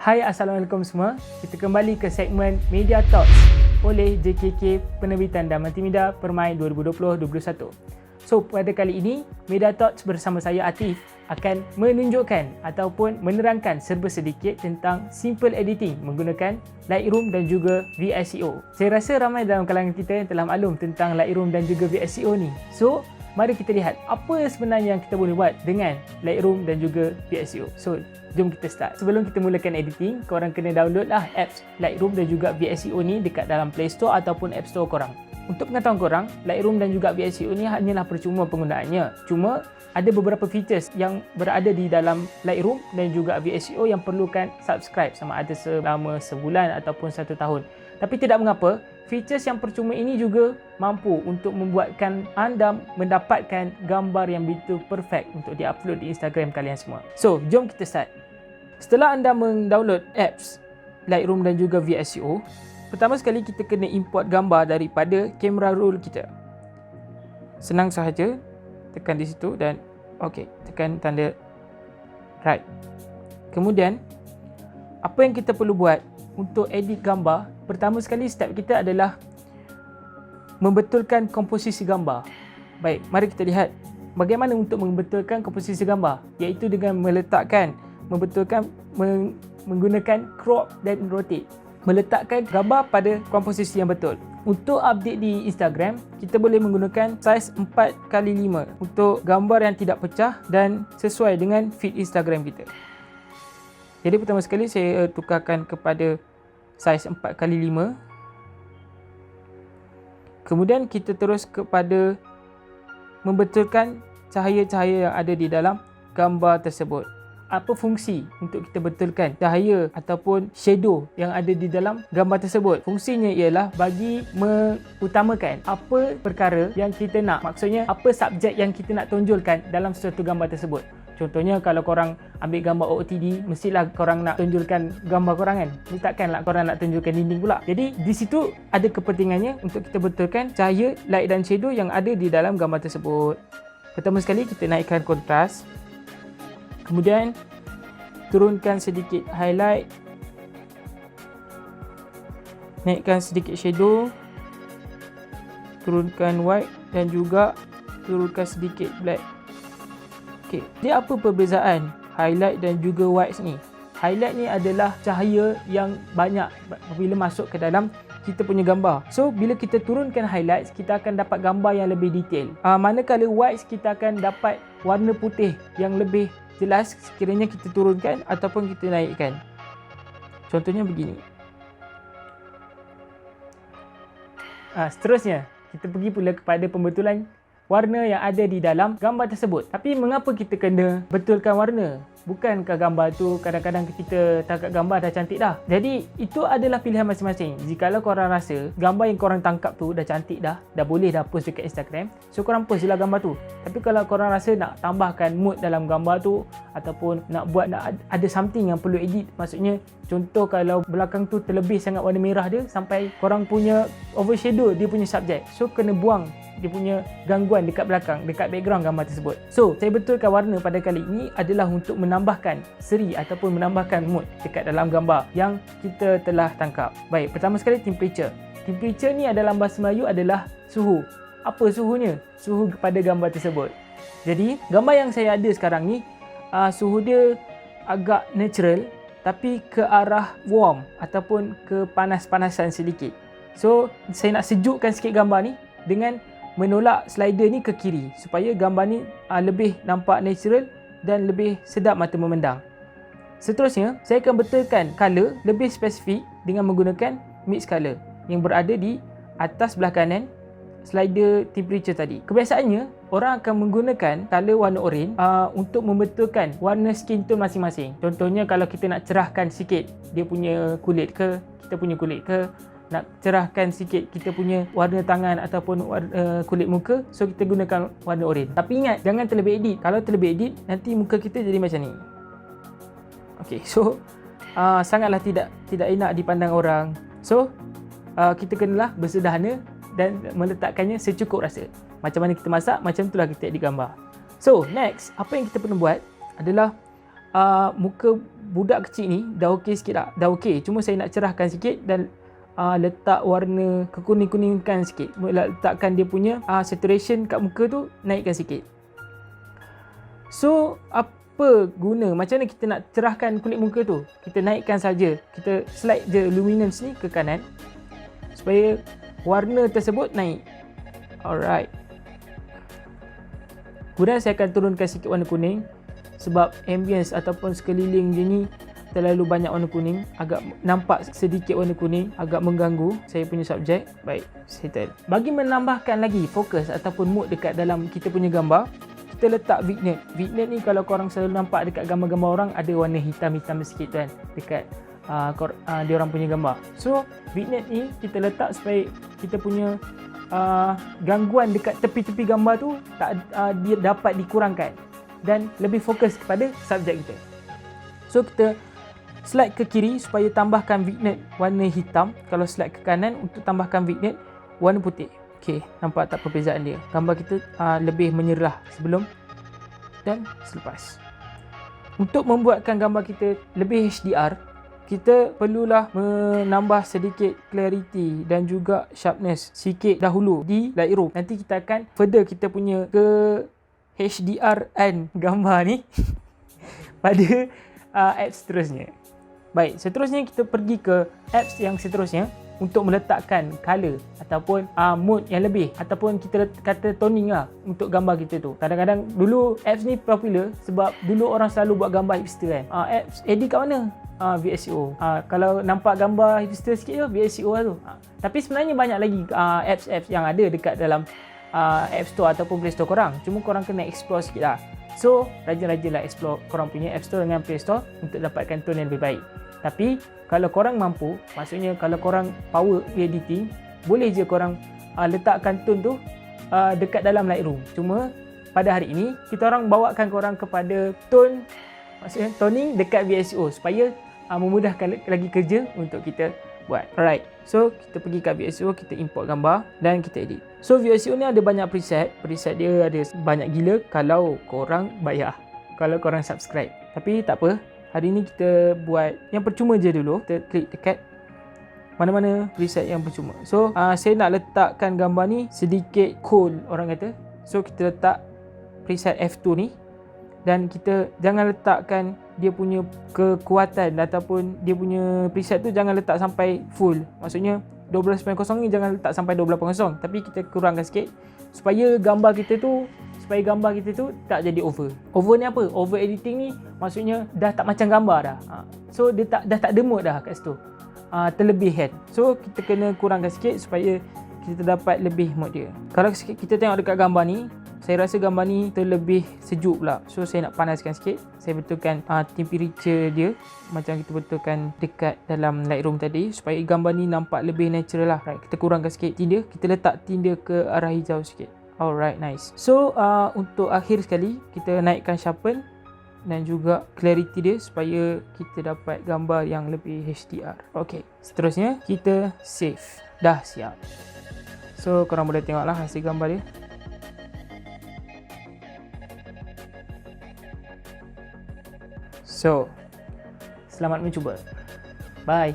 Hai, Assalamualaikum semua. Kita kembali ke segmen Media Talks oleh JKK Penerbitan dan Multimedia Permai 2020-2021. So, pada kali ini, Media Talks bersama saya Atif akan menunjukkan ataupun menerangkan serba sedikit tentang simple editing menggunakan Lightroom dan juga VSCO. Saya rasa ramai dalam kalangan kita yang telah maklum tentang Lightroom dan juga VSCO ni. So, mari kita lihat apa sebenarnya yang kita boleh buat dengan Lightroom dan juga VSCO. So, jom kita start. Sebelum kita mulakan editing, korang kena download lah apps Lightroom dan juga VSCO ni dekat dalam Play Store ataupun App Store korang. Untuk pengetahuan korang, Lightroom dan juga VSCO ni hanyalah percuma penggunaannya. Cuma ada beberapa features yang berada di dalam Lightroom dan juga VSCO yang perlukan subscribe, sama ada selama sebulan ataupun 1 tahun. Tapi tidak mengapa, features yang percuma ini juga mampu untuk membuatkan anda mendapatkan gambar yang begitu perfect untuk di-upload di Instagram kalian semua. So, jom kita start. Setelah anda mendownload apps Lightroom dan juga VSCO, pertama sekali kita kena import gambar daripada camera roll kita. Senang sahaja, tekan di situ dan tekan tanda right. Kemudian, apa yang kita perlu buat untuk edit gambar? Pertama sekali step kita adalah membetulkan komposisi gambar. Baik, mari kita lihat bagaimana untuk membetulkan komposisi gambar, iaitu dengan menggunakan crop dan rotate. Meletakkan gambar pada komposisi yang betul. Untuk update di Instagram, kita boleh menggunakan saiz 4x5 untuk gambar yang tidak pecah dan sesuai dengan feed Instagram kita. Jadi pertama sekali saya tukarkan kepada saiz 4x5. Kemudian kita terus kepada membetulkan cahaya-cahaya yang ada di dalam gambar tersebut. Apa fungsi untuk kita betulkan cahaya ataupun shadow yang ada di dalam gambar tersebut? Fungsinya ialah bagi mengutamakan apa perkara yang kita nak. Maksudnya, apa subjek yang kita nak tonjolkan dalam sesuatu gambar tersebut. Contohnya, kalau korang ambil gambar OOTD, mestilah korang nak tunjulkan gambar korang kan? Ini takkanlah korang nak tunjulkan dinding pula. Jadi, di situ ada kepentingannya untuk kita betulkan cahaya, light dan shadow yang ada di dalam gambar tersebut. Pertama sekali, kita naikkan kontras. Kemudian turunkan sedikit highlight, naikkan sedikit shadow, turunkan white dan juga turunkan sedikit black. Okey, jadi apa perbezaan highlight dan juga white ni? Highlight ni adalah cahaya yang banyak bila masuk ke dalam kita punya gambar. So, bila kita turunkan highlights, kita akan dapat gambar yang lebih detail. Manakala whites, kita akan dapat warna putih yang lebih jelas sekiranya kita turunkan ataupun kita naikkan. Contohnya begini. Seterusnya, kita pergi pula kepada pembetulan warna yang ada di dalam gambar tersebut. Tapi mengapa kita kena betulkan warna? Bukankah gambar tu kadang-kadang kita tangkap gambar dah cantik dah? Jadi itu adalah pilihan masing-masing. Jikalau korang rasa gambar yang korang tangkap tu dah cantik dah boleh dah post dekat Instagram, so korang post je lah gambar tu. Tapi kalau korang rasa nak tambahkan mood dalam gambar tu ataupun nak ada something yang perlu edit, maksudnya contoh kalau belakang tu terlebih sangat warna merah dia sampai korang punya overshadow dia punya subjek, so kena buang dia punya gangguan dekat belakang, dekat background gambar tersebut. So, saya betulkan warna pada kali ini adalah untuk menambahkan seri ataupun menambahkan mood dekat dalam gambar yang kita telah tangkap. Baik, pertama sekali temperature. Temperature ni dalam bahasa Melayu adalah suhu. Apa suhunya? Suhu kepada gambar tersebut. Jadi, gambar yang saya ada sekarang ni, suhu dia agak natural tapi ke arah warm ataupun ke panas-panasan sedikit. So, saya nak sejukkan sikit gambar ni dengan menolak slider ni ke kiri supaya gambar ni lebih nampak natural dan lebih sedap mata memandang. Seterusnya, saya akan betulkan color lebih spesifik dengan menggunakan mix color yang berada di atas belah kanan slider temperature tadi. Kebiasaannya, orang akan menggunakan color warna orange untuk membetulkan warna skin tone masing-masing. Contohnya, kalau kita nak cerahkan sikit dia punya kulit ke, kita punya kulit ke, nak cerahkan sikit kita punya warna tangan ataupun kulit muka, so kita gunakan warna orange. Tapi ingat, jangan terlebih edit. Kalau terlebih edit, nanti muka kita jadi macam ni. Okey, so sangatlah tidak enak dipandang orang. So, kita kenalah bersederhana dan meletakkannya secukup rasa. Macam mana kita masak, macam itulah kita edit gambar. So, next, apa yang kita perlu buat adalah muka budak kecil ni dah okey sikit tak? Dah okey. Cuma saya nak cerahkan sikit dan letak warna kekuning-kuningkan sikit. Letakkan dia punya saturation kat muka tu, naikkan sikit. So, apa guna? Macam mana kita nak cerahkan kulit muka tu? Kita naikkan saja. Kita slide je luminance ni ke kanan supaya warna tersebut naik. Alright. Kemudian saya akan turunkan sikit warna kuning sebab ambience ataupun sekeliling dia ni terlalu banyak warna kuning, agak nampak sedikit warna kuning, agak mengganggu saya punya subjek. Baik, settle. Bagi menambahkan lagi fokus ataupun mood dekat dalam kita punya gambar, kita letak vignette. Vignette ni kalau korang selalu nampak dekat gambar-gambar orang ada warna hitam-hitam sikit kan dekat dia orang punya gambar. So, vignette ni kita letak supaya kita punya gangguan dekat tepi-tepi gambar tu dia dapat dikurangkan dan lebih fokus kepada subjek kita. So, kita slide ke kiri supaya tambahkan vignette warna hitam. Kalau slide ke kanan untuk tambahkan vignette warna putih. Okey, nampak tak perbezaan dia? Gambar kita lebih menyerah sebelum dan selepas. Untuk membuatkan gambar kita lebih HDR, kita perlulah menambah sedikit clarity dan juga sharpness sikit dahulu di Lightroom. Nanti kita akan further kita punya ke HDR-an gambar ni pada apps seterusnya. Baik, seterusnya kita pergi ke apps yang seterusnya untuk meletakkan color ataupun mood yang lebih ataupun kita kata toning lah untuk gambar kita tu. Kadang-kadang dulu apps ni popular sebab dulu orang selalu buat gambar hipster kan. Apps edit kat mana? VSCO. Kalau nampak gambar hipster sikit tu, VSCO lah tu. Tapi sebenarnya banyak lagi apps-apps yang ada dekat dalam App Store ataupun Play Store korang. Cuma korang kena explore sikit lah. So, rajin-rajinlah explore korang punya App Store dengan Play Store untuk dapatkan tone yang lebih baik. Tapi, kalau korang mampu, maksudnya kalau korang power editing, boleh je korang letakkan tone tu dekat dalam Lightroom. Cuma, pada hari ini, kita orang bawakan korang kepada tone, maksudnya toning dekat VSCO supaya memudahkan lagi kerja untuk kita buat. Alright, so kita pergi kat VSCO, kita import gambar dan kita edit. So VSCO ni ada banyak preset. Preset dia ada banyak gila kalau korang bayar, kalau korang subscribe. Tapi tak apa, hari ni kita buat yang percuma je dulu. Kita klik dekat mana-mana preset yang percuma. So saya nak letakkan gambar ni sedikit cool orang kata. So kita letak preset F2 ni dan kita jangan letakkan dia punya kekuatan ataupun dia punya preset tu jangan letak sampai full. Maksudnya 12.0 ni jangan letak sampai 12.0, tapi kita kurangkan sikit supaya gambar kita tu tak jadi over. Over ni apa? Over editing ni maksudnya dah tak macam gambar dah. So dia dah tak ada mood dah kat situ. Terlebihan. So kita kena kurangkan sikit supaya kita dapat lebih mood dia. Kalau kita tengok dekat gambar ni, saya rasa gambar ni terlebih sejuk pula. So saya nak panaskan sikit. Saya betulkan temperature dia macam kita betulkan dekat dalam Lightroom tadi supaya gambar ni nampak lebih natural lah. Right, kita kurangkan sikit tinda. Kita letak tinda ke arah hijau sikit. Alright, nice. So untuk akhir sekali kita naikkan sharpen dan juga clarity dia supaya kita dapat gambar yang lebih HDR. Okay, seterusnya kita save. Dah siap. So korang boleh tengoklah hasil gambar dia. So, selamat mencuba. Bye.